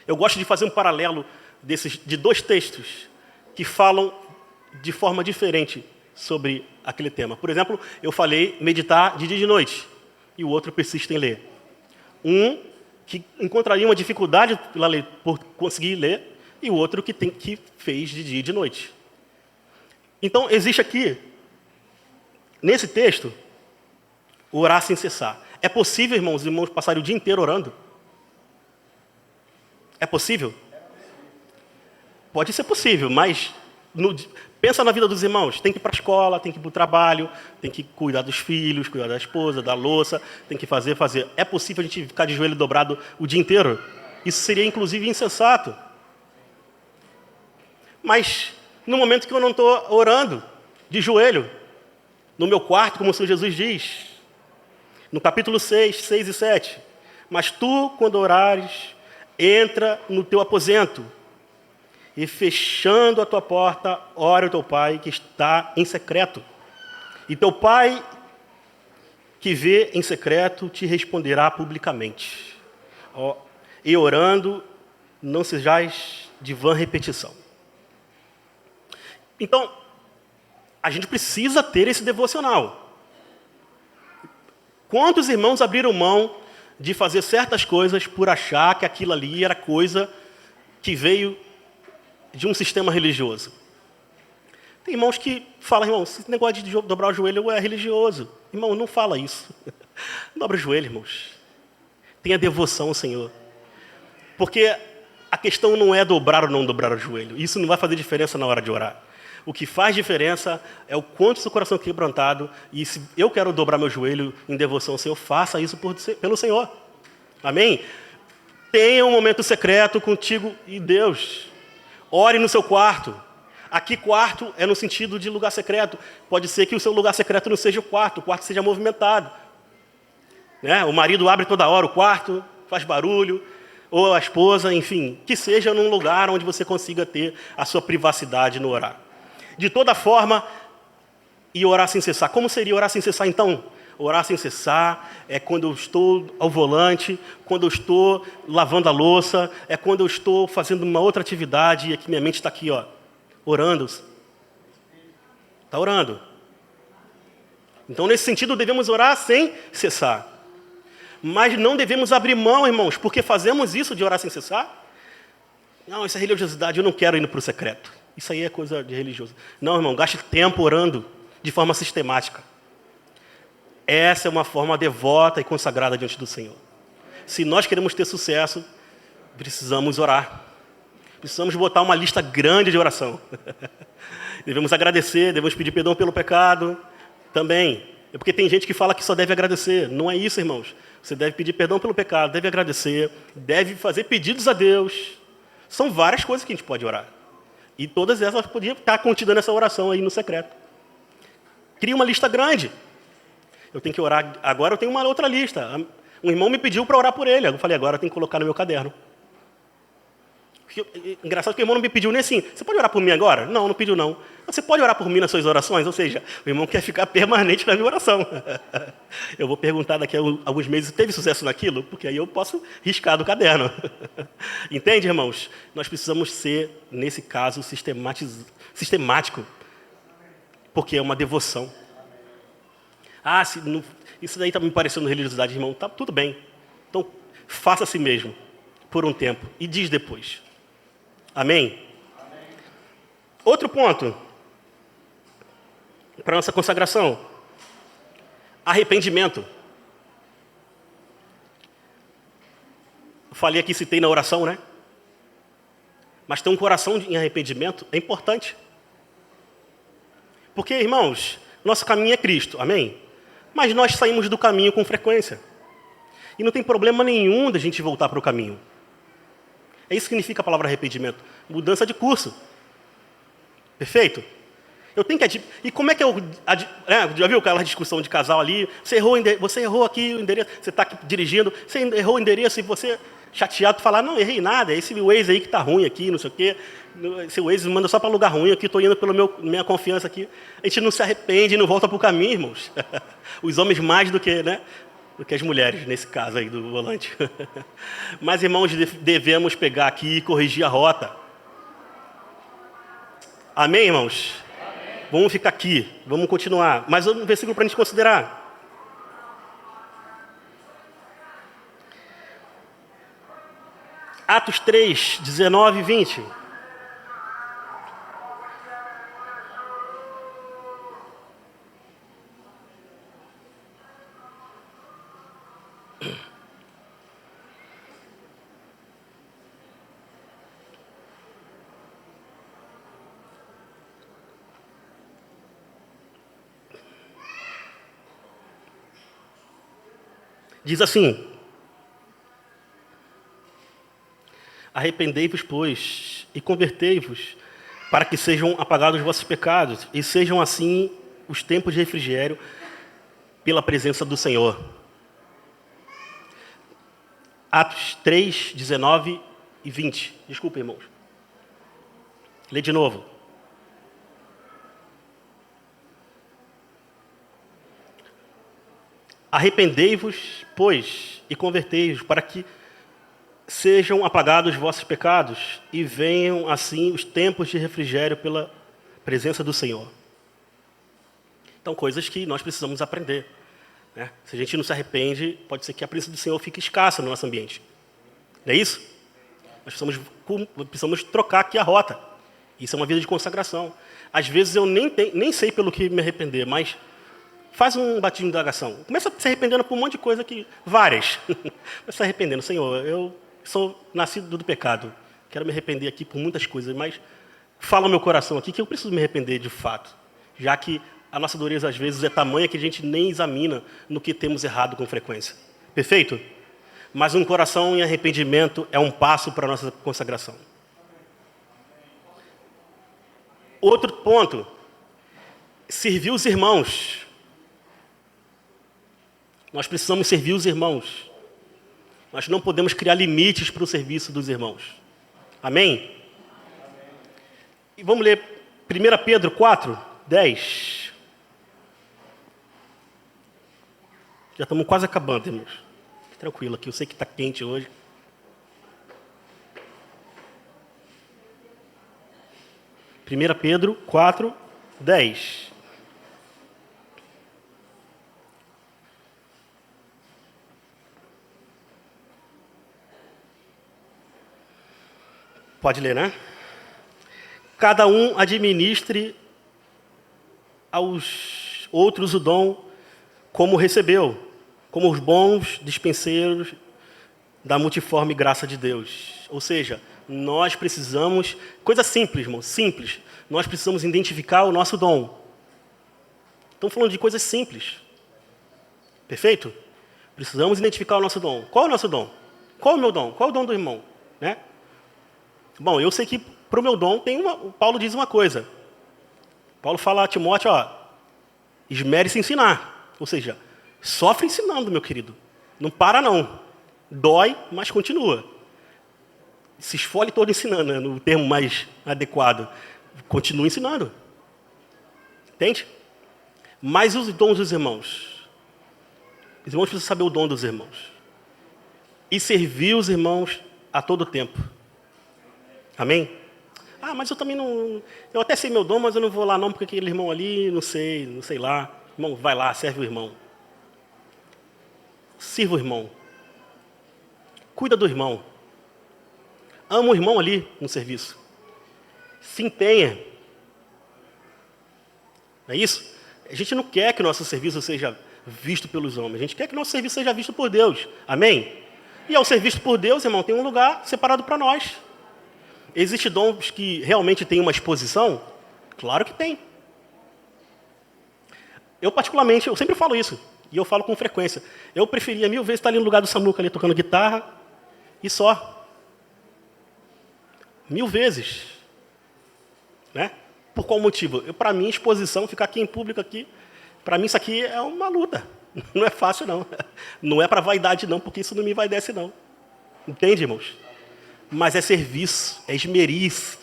Eu gosto de fazer um paralelo de dois textos que falam de forma diferente sobre aquele tema. Por exemplo, eu falei meditar de dia e de noite, e o outro persiste em ler. Um que encontraria uma dificuldade por conseguir ler, e o outro que fez de dia e de noite. Então, existe aqui, nesse texto, orar sem cessar. É possível, irmãos, os irmãos passarem o dia inteiro orando? É possível? Pode ser possível, mas pensa na vida dos irmãos. Tem que ir para a escola, tem que ir para o trabalho, tem que cuidar dos filhos, cuidar da esposa, da louça, tem que fazer. É possível a gente ficar de joelho dobrado o dia inteiro? Isso seria, inclusive, insensato. Mas, no momento que eu não estou orando, de joelho, no meu quarto, como o Senhor Jesus diz, no capítulo 6 e 7, mas tu, quando orares, entra no teu aposento, e fechando a tua porta, ora ao teu Pai que está em secreto. E teu Pai, que vê em secreto, te responderá publicamente. E orando, não sejais de vã repetição. Então, a gente precisa ter esse devocional. Quantos irmãos abriram mão de fazer certas coisas por achar que aquilo ali era coisa que veio de um sistema religioso? Tem irmãos que falam, irmão, esse negócio de dobrar o joelho é religioso. Irmão, não fala isso. Dobra o joelho, irmãos. Tenha devoção ao Senhor. Porque a questão não é dobrar ou não dobrar o joelho. Isso não vai fazer diferença na hora de orar. O que faz diferença é o quanto seu coração é quebrantado. E se eu quero dobrar meu joelho em devoção ao Senhor, faça isso pelo Senhor. Amém? Tenha um momento secreto contigo e Deus. Ore no seu quarto. Aqui quarto é no sentido de lugar secreto. Pode ser que o seu lugar secreto não seja o quarto seja movimentado. Né? O marido abre toda hora o quarto, faz barulho, ou a esposa, enfim, que seja num lugar onde você consiga ter a sua privacidade no orar. De toda forma, e orar sem cessar. Como seria orar sem cessar, então? Orar sem cessar é quando eu estou ao volante, quando eu estou lavando a louça, é quando eu estou fazendo uma outra atividade e aqui minha mente está aqui, orando. Está orando. Então, nesse sentido, devemos orar sem cessar. Mas não devemos abrir mão, irmãos, porque fazemos isso de orar sem cessar. Não, isso é religiosidade, eu não quero ir para o secreto. Isso aí é coisa de religioso. Não, irmão, gaste tempo orando de forma sistemática. Essa é uma forma devota e consagrada diante do Senhor. Se nós queremos ter sucesso, precisamos orar. Precisamos botar uma lista grande de oração. Devemos agradecer, devemos pedir perdão pelo pecado também. É porque tem gente que fala que só deve agradecer. Não é isso, irmãos. Você deve pedir perdão pelo pecado, deve agradecer, deve fazer pedidos a Deus. São várias coisas que a gente pode orar. E todas elas podiam estar contidas nessa oração aí no secreto. Cria uma lista grande. Eu tenho que orar. Agora eu tenho uma outra lista. Um irmão me pediu para orar por ele. Eu falei, agora eu tenho que colocar no meu caderno. Engraçado que o irmão não me pediu nem assim. Você pode orar por mim agora? Não, não pediu não. Você pode orar por mim nas suas orações? Ou seja, o irmão quer ficar permanente na minha oração. Eu vou perguntar daqui a alguns meses, teve sucesso naquilo? Porque aí eu posso riscar do caderno. Entende, irmãos? Nós precisamos ser, nesse caso, sistemático. Porque é uma devoção. Isso daí está me parecendo religiosidade, irmão. Tá, tudo bem. Então, faça a si mesmo, por um tempo, e diz depois. Amém? Outro ponto para a nossa consagração. Arrependimento. Eu falei aqui, citei na oração, né? Mas ter um coração em arrependimento é importante. Porque, irmãos, nosso caminho é Cristo, amém? Mas nós saímos do caminho com frequência. E não tem problema nenhum da gente voltar para o caminho. É isso que significa a palavra arrependimento. Mudança de curso. Perfeito? Eu tenho que... E como é que eu... Já viu aquela discussão de casal ali? Você errou aqui o endereço, você está aqui dirigindo, você errou o endereço e você, chateado, falar, não, errei nada, é esse Waze aí que está ruim aqui, não sei o quê. Esse Waze me manda só para lugar ruim aqui, estou indo pela minha confiança aqui. A gente não se arrepende e não volta para o caminho, irmãos. Os homens mais do que, né? Do que as mulheres, nesse caso aí do volante. Mas, irmãos, devemos pegar aqui e corrigir a rota. Amém, irmãos? Amém. Vamos ficar aqui, vamos continuar. Mais um versículo para a gente considerar. Atos 3, 19 e 20. Diz assim: arrependei-vos, pois, e convertei-vos, para que sejam apagados os vossos pecados, e sejam assim os tempos de refrigério pela presença do Senhor. Atos 3, 19 e 20. Desculpa, irmãos. Lê de novo. Arrependei-vos, pois, e convertei-vos, para que sejam apagados os vossos pecados, e venham assim os tempos de refrigério pela presença do Senhor. Então, coisas que nós precisamos aprender. Né? Se a gente não se arrepende, pode ser que a presença do Senhor fique escassa no nosso ambiente. Não é isso? Nós precisamos trocar aqui a rota. Isso é uma vida de consagração. Às vezes eu nem sei pelo que me arrepender, mas faz um batismo de indagação. Começa se arrependendo por um monte de coisa que... Várias. Começa se arrependendo. Senhor, eu sou nascido do pecado. Quero me arrepender aqui por muitas coisas, mas fala ao meu coração aqui que eu preciso me arrepender de fato. Já que a nossa dureza, às vezes, é tamanha que a gente nem examina no que temos errado com frequência. Perfeito? Mas um coração em arrependimento é um passo para a nossa consagração. Outro ponto. Servir os irmãos. Nós precisamos servir os irmãos. Nós não podemos criar limites para o serviço dos irmãos. Amém? E vamos ler 1 Pedro 4, 10. Já estamos quase acabando, irmãos. Fique tranquilo aqui, eu sei que está quente hoje. Primeira Pedro 4, 10. Pode ler, né? Cada um administre aos outros o dom como recebeu, como os bons dispenseiros da multiforme graça de Deus. Ou seja, nós precisamos, coisa simples, irmão, simples, nós precisamos identificar o nosso dom. Estamos falando de coisas simples. Perfeito? Precisamos identificar o nosso dom. Qual é o nosso dom? Qual é o meu dom? Qual é o dom do irmão? Né? Bom, eu sei que para o meu dom o Paulo diz uma coisa. Paulo fala a Timóteo, esmere-se em ensinar. Ou seja, sofre ensinando, meu querido. Não para não. Dói, mas continua. Se esfole todo ensinando, né? No termo mais adequado. Continua ensinando. Entende? Mas os dons dos irmãos. Os irmãos precisam saber o dom dos irmãos. E servir os irmãos a todo tempo. Amém? Mas eu também não... Eu até sei meu dom, mas eu não vou lá não, porque aquele irmão ali, não sei lá. Irmão, vai lá, serve o irmão. Sirva o irmão. Cuida do irmão. Ama o irmão ali no serviço. Se empenha. Não é isso? A gente não quer que o nosso serviço seja visto pelos homens. A gente quer que o nosso serviço seja visto por Deus. Amém? E ao ser visto por Deus, irmão, tem um lugar separado para nós. Existem dons que realmente têm uma exposição? Claro que tem. Eu, particularmente, eu sempre falo isso. E eu falo com frequência. Eu preferia 1000 vezes estar ali no lugar do Samuca, ali tocando guitarra, e só. 1000 vezes. Né? Por qual motivo? Para mim, exposição, ficar aqui em público, aqui, para mim isso aqui é uma luta. Não é fácil, não. Não é para vaidade, não, porque isso não me envaidece, não. Entende, irmãos? Mas é serviço, é esmerice,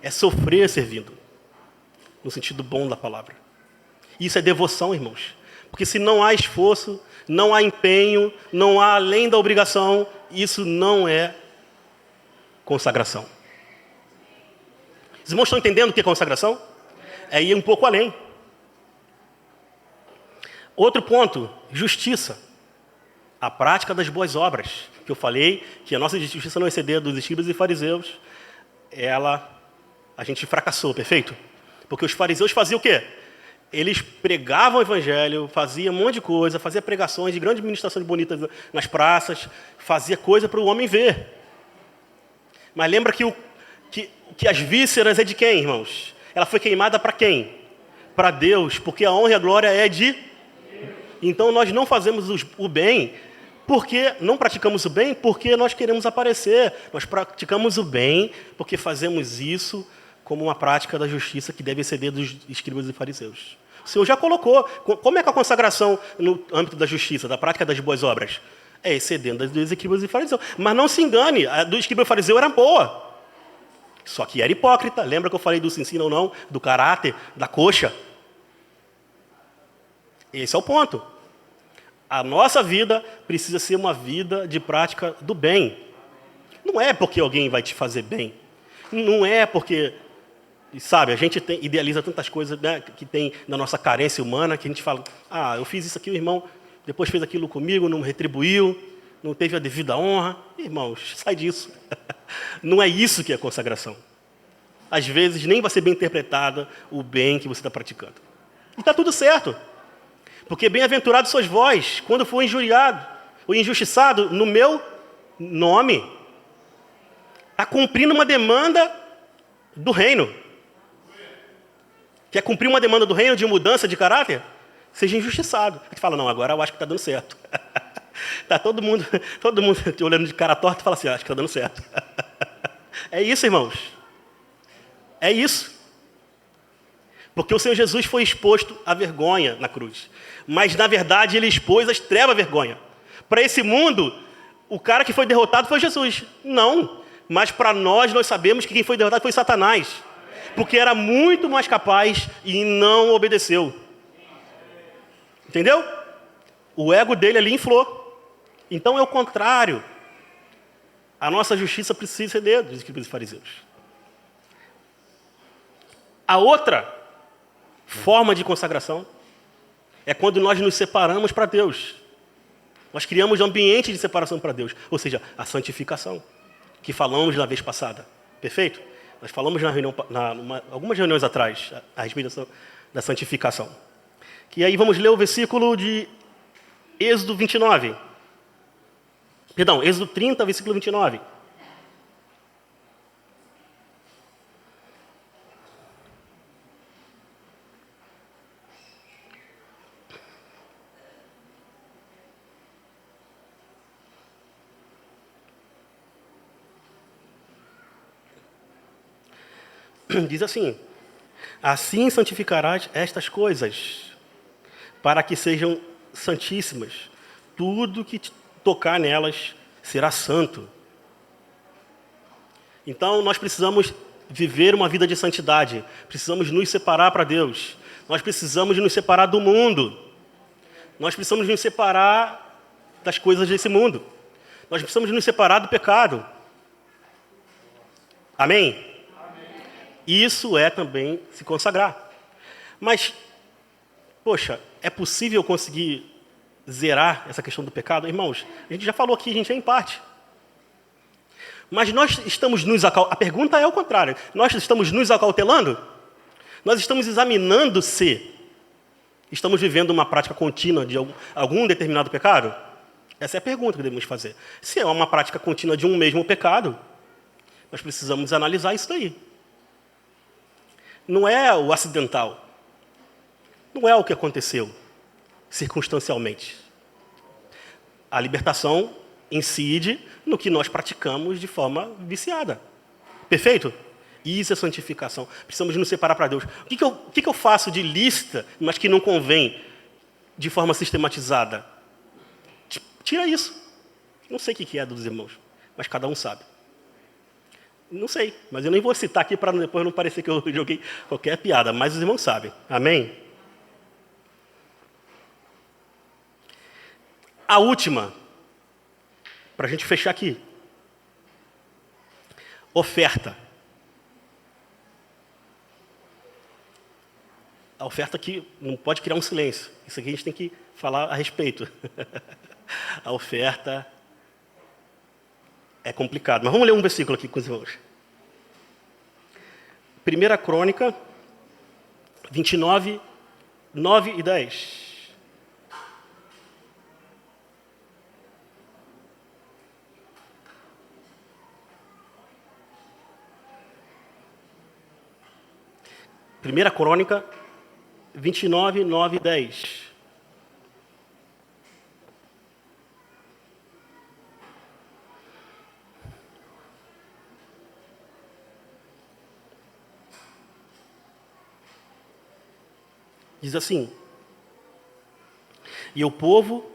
é sofrer servindo. No sentido bom da palavra. Isso é devoção, irmãos. Porque se não há esforço, não há empenho, não há além da obrigação, isso não é consagração. Os irmãos estão entendendo o que é consagração? É ir um pouco além. Outro ponto, justiça. A prática das boas obras. Que eu falei que a nossa justiça não exceder dos escribas e fariseus, a gente fracassou, perfeito? Porque os fariseus faziam o quê? Eles pregavam o evangelho, faziam um monte de coisa, faziam pregações de grandes ministrações bonitas nas praças, fazia coisa para o homem ver. Mas lembra que as vísceras é de quem, irmãos? Ela foi queimada para quem? Para Deus, porque a honra e a glória é de... Então nós não fazemos o bem, porque não praticamos o bem porque nós queremos aparecer. Nós praticamos o bem porque fazemos isso como uma prática da justiça que deve exceder dos escribas e fariseus. O Senhor já colocou. Como é que a consagração no âmbito da justiça, da prática das boas obras? É excedendo dos escribas e fariseus. Mas não se engane, a do escriba e fariseu era boa. Só que era hipócrita. Lembra que eu falei do se ensina ou não, do caráter, da coxa? Esse é o ponto. A nossa vida precisa ser uma vida de prática do bem. Não é porque alguém vai te fazer bem. Não é porque, sabe, a gente idealiza tantas coisas, né, que tem na nossa carência humana, que a gente fala, eu fiz isso aqui, o irmão depois fez aquilo comigo, não me retribuiu, não teve a devida honra. Irmãos, sai disso. Não é isso que é consagração. Às vezes nem vai ser bem interpretada o bem que você está praticando. E está tudo certo. Porque bem-aventurados sois vós, quando for injuriado ou injustiçado no meu nome. Está cumprindo uma demanda do reino. Quer cumprir uma demanda do reino de mudança de caráter? Seja injustiçado. A gente fala, não, agora eu acho que está dando certo. Está todo mundo te olhando de cara torta e fala assim, acho que está dando certo. É isso, irmãos. É isso. Porque o Senhor Jesus foi exposto à vergonha na cruz. Mas, na verdade, Ele expôs as trevas à vergonha. Para esse mundo, o cara que foi derrotado foi Jesus. Não. Mas para nós sabemos que quem foi derrotado foi Satanás. Porque era muito mais capaz e não obedeceu. Entendeu? O ego dele ali inflou. Então é o contrário. A nossa justiça precisa ceder dos escribas e fariseus. A outra forma de consagração é quando nós nos separamos para Deus. Nós criamos um ambiente de separação para Deus. Ou seja, a santificação, que falamos na vez passada. Perfeito? Nós falamos algumas reuniões atrás a respeito da santificação. E aí vamos ler o versículo de Êxodo 29. Perdão, Êxodo 30, versículo 29. Diz assim: assim santificarás estas coisas, para que sejam santíssimas. Tudo que tocar nelas será santo. Então, nós precisamos viver uma vida de santidade. Precisamos nos separar para Deus. Nós precisamos nos separar do mundo. Nós precisamos nos separar das coisas desse mundo. Nós precisamos nos separar do pecado. Amém? Isso é também se consagrar. Mas, poxa, é possível conseguir zerar essa questão do pecado? Irmãos, a gente já falou aqui, a gente é em parte. Mas nós estamos a pergunta é o contrário. Nós estamos nos acautelando? Nós estamos examinando se estamos vivendo uma prática contínua de algum determinado pecado? Essa é a pergunta que devemos fazer. Se é uma prática contínua de um mesmo pecado, nós precisamos analisar isso daí. Não é o acidental. Não é o que aconteceu circunstancialmente. A libertação incide no que nós praticamos de forma viciada. Perfeito? Isso é santificação. Precisamos nos separar para Deus. O que eu faço de lista, mas que não convém, de forma sistematizada? Tira isso. Não sei o que é dos irmãos, mas cada um sabe. Não sei, mas eu nem vou citar aqui para depois não parecer que eu joguei qualquer piada, mas os irmãos sabem. Amém? A última, para a gente fechar aqui. Oferta. A oferta aqui não pode criar um silêncio. Isso aqui a gente tem que falar a respeito. A oferta é complicado. Mas vamos ler um versículo aqui com os irmãos. 1 Crônica 29, 9 e 10. Primeira Crônica 29, 9 e 10. Diz assim: e o povo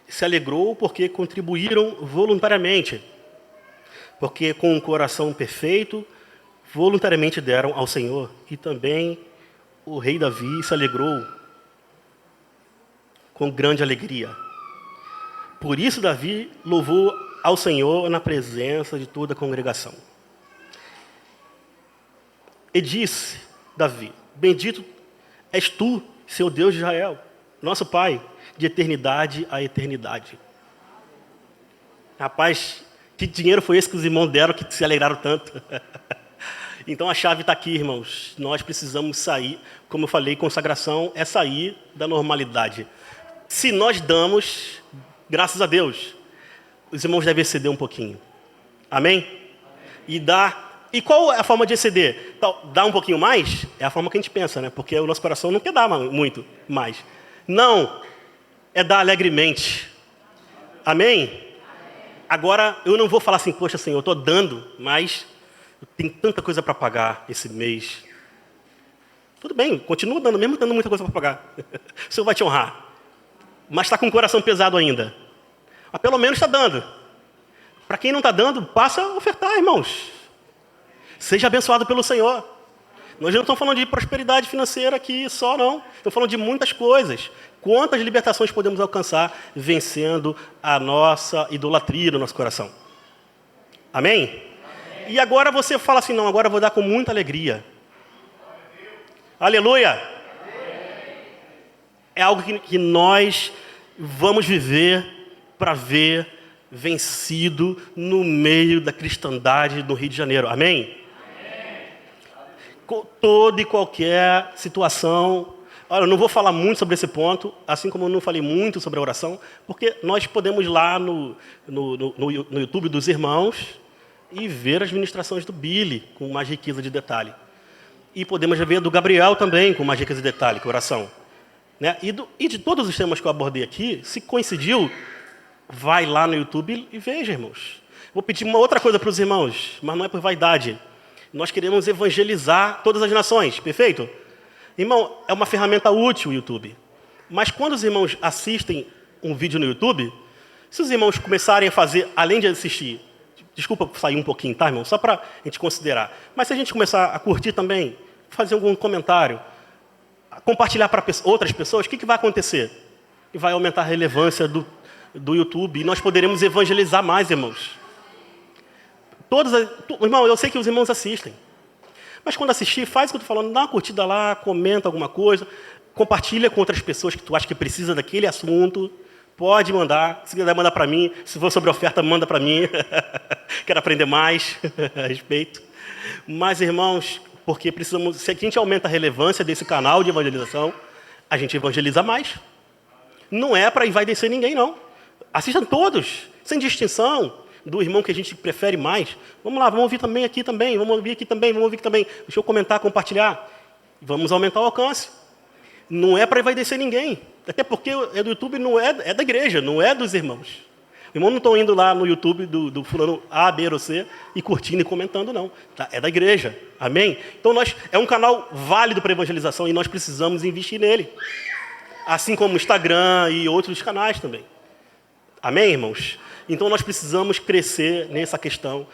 se alegrou porque contribuíram voluntariamente, porque com um coração perfeito, voluntariamente deram ao Senhor. E também o rei Davi se alegrou com grande alegria. Por isso Davi louvou ao Senhor na presença de toda a congregação. E disse Davi: bendito és tu, seu Deus de Israel, nosso Pai, de eternidade a eternidade. Rapaz, que dinheiro foi esse que os irmãos deram que se alegraram tanto? Então a chave está aqui, irmãos. Nós precisamos sair, como eu falei, consagração é sair da normalidade. Se nós damos, graças a Deus, os irmãos devem exceder um pouquinho. Amém? E qual é a forma de exceder? Dar um pouquinho mais? É a forma que a gente pensa, né? Porque o nosso coração não quer dar muito mais. Não, é dar alegremente. Amém? Agora, eu não vou falar assim, poxa, Senhor, eu estou dando, mas eu tenho tanta coisa para pagar esse mês. Tudo bem, continua dando, mesmo tendo muita coisa para pagar. O Senhor vai te honrar. Mas está com o coração pesado ainda. Mas pelo menos está dando. Para quem não está dando, passa a ofertar, irmãos. Seja abençoado pelo Senhor. Nós não estamos falando de prosperidade financeira aqui só, não. Estamos falando de muitas coisas. Quantas libertações podemos alcançar vencendo a nossa idolatria no nosso coração? Amém? Amém. E agora você fala assim, não, agora eu vou dar com muita alegria. Aleluia! É algo que nós vamos viver para ver vencido no meio da cristandade do Rio de Janeiro. Amém? Toda e qualquer situação. Olha, eu não vou falar muito sobre esse ponto, assim como eu não falei muito sobre a oração, porque nós podemos ir lá no YouTube dos irmãos e ver as ministrações do Billy com mais riqueza de detalhe. E podemos ver do Gabriel também com mais riqueza de detalhe, que é oração. Né? E de todos os temas que eu abordei aqui, se coincidiu, vai lá no YouTube e veja, irmãos. Vou pedir uma outra coisa para os irmãos, mas não é por vaidade. Nós queremos evangelizar todas as nações, perfeito? Irmão, é uma ferramenta útil o YouTube. Mas quando os irmãos assistem um vídeo no YouTube, se os irmãos começarem a fazer, além de assistir, desculpa sair um pouquinho, tá, irmão? Só para a gente considerar. Mas se a gente começar a curtir também, fazer algum comentário, compartilhar para outras pessoas, o que vai acontecer? E vai aumentar a relevância do YouTube e nós poderemos evangelizar mais, irmãos. Irmão, eu sei que os irmãos assistem. Mas quando assistir, faz o que eu estou falando, dá uma curtida lá, comenta alguma coisa, compartilha com outras pessoas que tu acha que precisa daquele assunto. Pode mandar, se quiser mandar para mim, se for sobre oferta, manda para mim. Quero aprender mais a respeito. Mas, irmãos, porque precisamos, se a gente aumenta a relevância desse canal de evangelização, a gente evangeliza mais. Não é para envaidecer ninguém, não. Assistam todos, sem distinção do irmão que a gente prefere mais. Vamos lá, vamos ouvir também aqui também, vamos ouvir aqui também, vamos ouvir aqui também. Deixa eu comentar, compartilhar. Vamos aumentar o alcance. Não é para envaidecer ninguém. Até porque é do YouTube, não é da igreja, não é dos irmãos. Os irmãos não estão indo lá no YouTube do fulano A, B ou C e curtindo e comentando, não. Tá? É da igreja. Amém? Então, é um canal válido para evangelização e nós precisamos investir nele. Assim como o Instagram e outros canais também. Amém, irmãos? Então, nós precisamos crescer nessa questão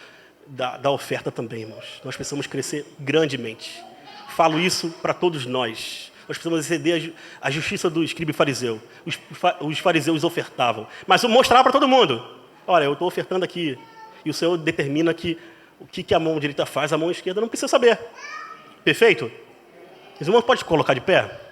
da oferta também, irmãos. Nós precisamos crescer grandemente. Falo isso para todos nós. Nós precisamos exceder a justiça do escriba e fariseu. Os fariseus ofertavam. Mas eu mostrar para todo mundo. Olha, eu estou ofertando aqui. E o Senhor determina que o que a mão direita faz, a mão esquerda não precisa saber. Perfeito? Os irmãos podem colocar de pé?